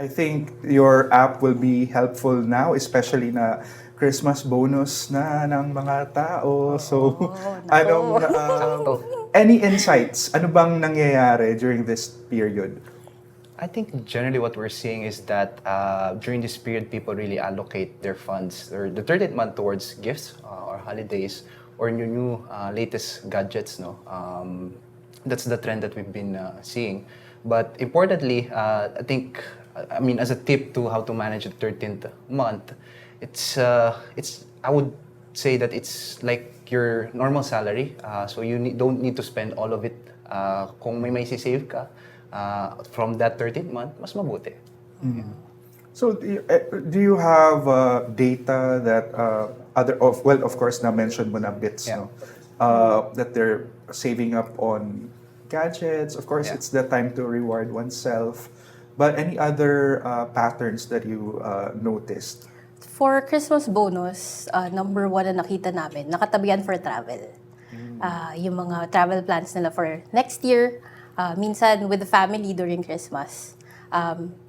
I think your app will be helpful now, especially na Christmas bonus na ng mga tao. So, nako. any insights? Ano bang nangyayari during this period? I think generally what we're seeing is that during this period, people really allocate their funds or the 30th month towards gifts or holidays or new latest gadgets. No, that's the trend that we've been seeing. But importantly, I think, I mean, as a tip to how to manage the 13th month, it's I would say that it's like your normal salary. So you don't need to spend all of it. Kung may save ka, from that 13th month, mas mabuti. So, do you have data that of course, na-mention mo na bits, Yeah. no? That they're saving up on gadgets. Of course, Yeah. it's the time to reward oneself. But any other patterns that you noticed? For Christmas bonus, number one na nakita namin, nakatabihan for travel. Yung mga travel plans nila for next year, minsan with the family during Christmas.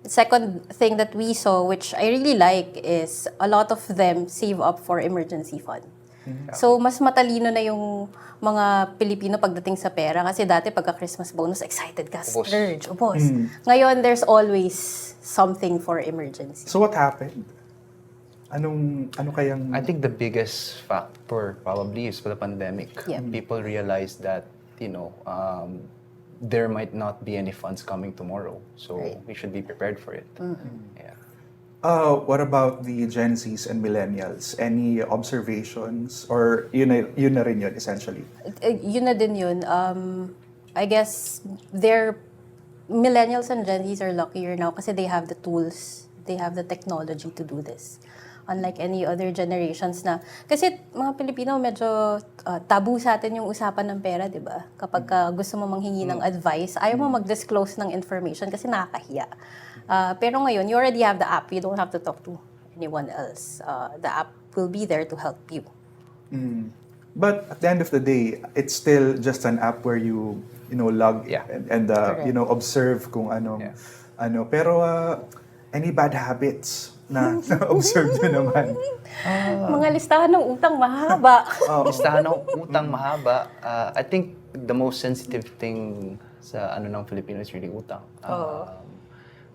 Second thing that we saw, which I really like, is a lot of them save up for emergency fund. So, mas matalino na yung mga Pilipino pagdating sa pera. Kasi dati, pagka Christmas bonus, excited ka, Ubos. splurge, ubos. Ngayon, there's always something for emergency. So, what happened? Ano kayang... I think the biggest factor probably is the pandemic. Yeah. People realized that, there might not be any funds coming tomorrow. So Right. we should be prepared for it. Yeah. What about the Gen Zs and Millennials? Any observations? Or yun na rin yun, essentially? Yun na din yun. I guess millennials and Gen Zs are luckier now kasi they have the tools, they have the technology to do this. Unlike any other generations na... Kasi mga Pilipino medyo tabu sa atin yung usapan ng pera, di ba? Kapag gusto mo manghingi ng advice, ayaw mo mag-disclose ng information kasi nakakahiya. Pero ngayon, you already have the app. You don't have to talk to anyone else. The app will be there to help you. But at the end of the day, it's still just an app where you log Yeah. and Correct. observe kung ano. Yeah. Pero any bad habits na na-observe nyo naman? Mga listahan ng utang mahaba. Listahan ng utang mahaba. I think the most sensitive thing sa ng Filipino is really utang.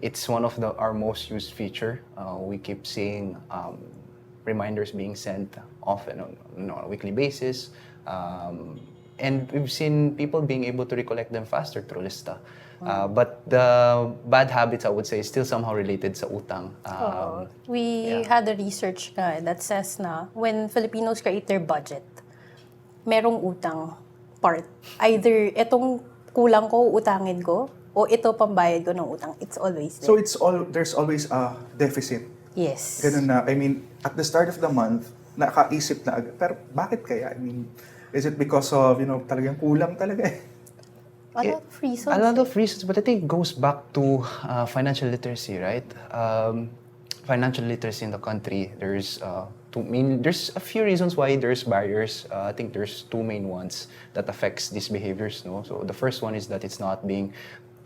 It's one of our most used feature. We keep seeing reminders being sent often on a weekly basis. And we've seen people being able to recollect them faster through Lista. But the bad habits, I would say, is still somehow related sa utang. We had a research that says na when Filipinos create their budget, merong utang part. Either itong kulang ko, utangin ko, o ito pambayad ko ng utang. It's always there. So there's always a deficit. Yes. Ganun na. I mean, at the start of the month, nakaisip na agad. Pero bakit kaya? I mean, is it because of, talagang kulang talaga eh? A lot of reasons. A lot of reasons, but I think it goes back to financial literacy, right? Financial literacy in the country, there's a few reasons why there's barriers. I think there's two main ones that affects these behaviors. No, so the first one is that it's not being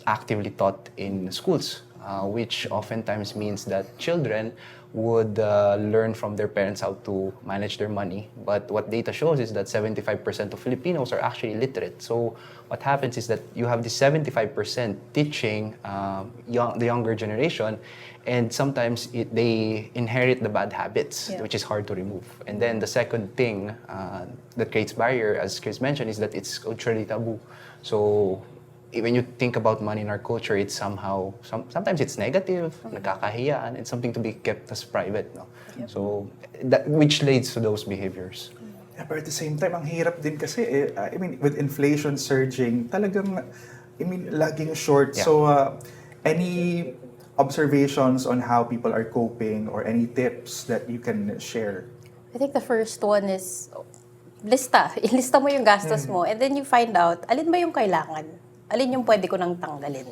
actively taught in schools, which oftentimes means that children would learn from their parents how to manage their money. But what data shows is that 75% of Filipinos are actually literate. So what happens is that you have the 75% teaching the younger generation, and sometimes they inherit the bad habits, which is hard to remove. And then the second thing that creates barrier, as Chris mentioned, is that it's culturally taboo. So when you think about money in our culture, it's somehow, sometimes it's negative, nakakahiyaan, and something to be kept as private. No? So, which leads to those behaviors. Yeah, but at the same time, ang hirap din kasi, I mean, with inflation surging, talagang, laging short. Yeah. So, any observations on how people are coping or any tips that you can share? I think the first one is lista. Ilista mo yung gastos mo and then you find out, alin ba yung kailangan? Alin yung pwede ko nang tanggalin?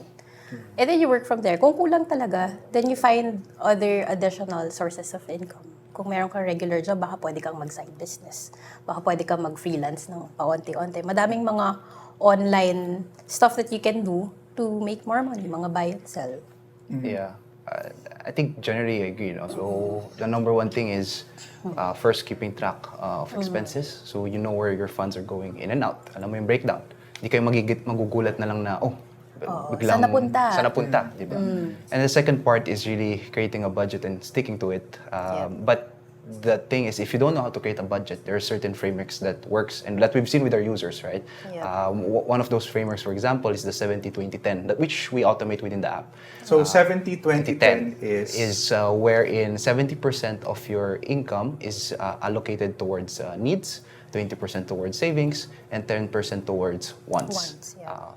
And then you work from there. Kung kulang talaga, then you find other additional sources of income. Kung meron kang regular job, baka pwede kang mag-side business. Baka pwede kang mag-freelance ng paunti-unti. Madaming mga online stuff that you can do to make more money, mga buy and sell. Yeah. I think generally I agree. So the number one thing is first keeping track of expenses. So you know where your funds are going in and out. Alam mo yung breakdown. Hindi kayo magugulat na lang na, biglang saan napunta? Saan napunta, di ba? And the second part is really creating a budget and sticking to it. But the thing is, if you don't know how to create a budget, there are certain frameworks that works and that we've seen with our users, right? One of those frameworks, for example, is the 70-20-10, which we automate within the app. So 70-20-10 is wherein 70% of your income is allocated towards needs, 20% towards savings, and 10% towards wants. Wants, yeah.